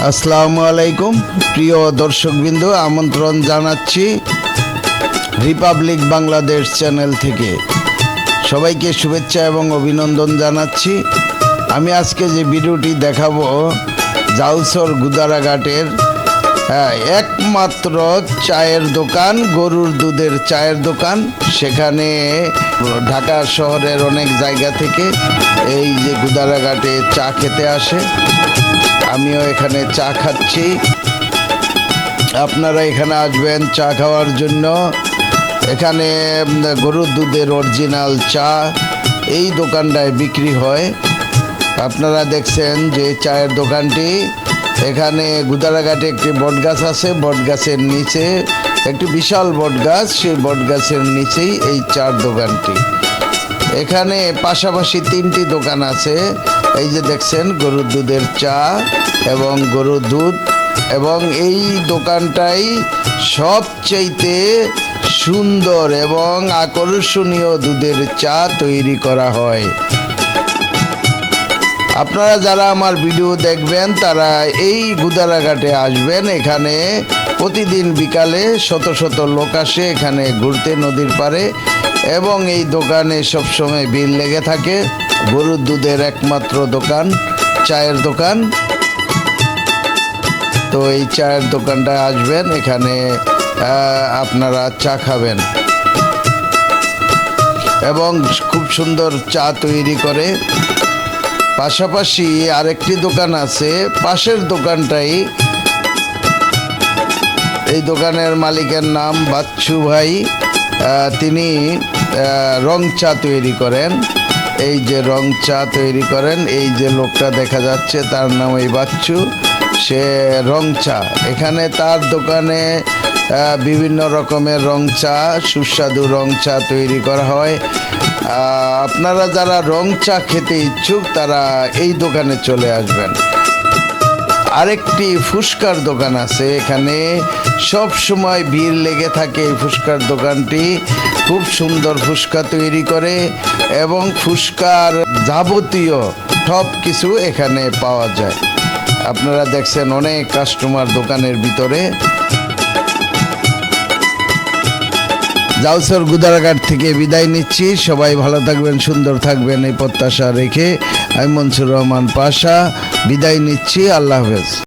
আসসালামু আলাইকুম প্রিয় দর্শকবৃন্দ, আমন্ত্রণ জানাচ্ছি রিপাবলিক বাংলাদেশ চ্যানেল থেকে। সবাইকে শুভেচ্ছা এবং অভিনন্দন জানাচ্ছি। আমি আজকে যে ভিডিওটি দেখাবো জাউসর গুদারাঘাটের একমাত্র চায়ের দোকান, গরুর দুধের চায়ের দোকান। সেখানে ঢাকা শহরের অনেক জায়গা থেকে এই যে গুদারাঘাটে চা খেতে আসে। আমিও এখানে চা খাচ্ছি। আপনারা এখানে আসবেন চা খাওয়ার জন্য। এখানে গরুর দুধের অরিজিনাল চা এই দোকানটায় বিক্রি হয়। আপনারা দেখছেন যে চায়ের দোকানটি, এখানে গুদারাঘাটে একটি বটগাছ আছে, বটগাছের নিচে একটি বিশাল বটগাছ, সেই বটগাছের নিচেই এই চার দোকানটি। এখানে পাশাপাশি তিনটি দোকান আছে। এই যে দেখছেন গরুর দুধের চা এবং গরুর দুধ, এবং এই দোকানটাই সবচাইতে সুন্দর এবং আকর্ষণীয় দুধের চা তৈরি করা হয়। আপনারা যারা আমার ভিডিও দেখবেন তারা এই গুদারাঘাটে আসবেন। এখানে প্রতিদিন বিকালে শত শত লোক আসে এখানে ঘুরতে নদীর পাড়ে, এবং এই দোকানে সবসময় ভিড় লেগে থাকে। গরুর দুধের একমাত্র দোকান, চায়ের দোকান। তো এই চায়ের দোকানটায় আসবেন, এখানে আপনারা চা খাবেন এবং খুব সুন্দর চা তৈরি করে। পাশাপাশি আরেকটি দোকান আছে, পাশের দোকানটাই। এই দোকানের মালিকের নাম বাচ্চু ভাই। তিনি রং চা তৈরি করেন। এই যে রং চা তৈরি করেন, এই যে লোকটা দেখা যাচ্ছে তার নাম এই বাচ্চু, সে রং চা। এখানে তার দোকানে বিভিন্ন রকমের রং চা, সুস্বাদু রং চা তৈরি করা হয়। আপনারা যারা রং চা খেতে ইচ্ছুক তারা এই দোকানে চলে আসবেন। আরেকটি ফুচকার দোকান আছে, এখানে সব সময় ভিড় লেগে থাকে। এই ফুচকার দোকানটি খুব সুন্দর ফুচকা তৈরি করে, এবং ফুচকার যাবতীয় সব কিছু এখানে পাওয়া যায়। আপনারা দেখছেন অনেক কাস্টমার দোকানের ভিতরে। জাউসর গুদারাঘাট থেকে বিদায় নিচ্ছি। সবাই ভালো থাকবেন, সুন্দর থাকবেন এই প্রত্যাশা রেখে আমি মনসুর রহমান পাশা বিদায় নিচ্ছি। আল্লাহ হাফেজ।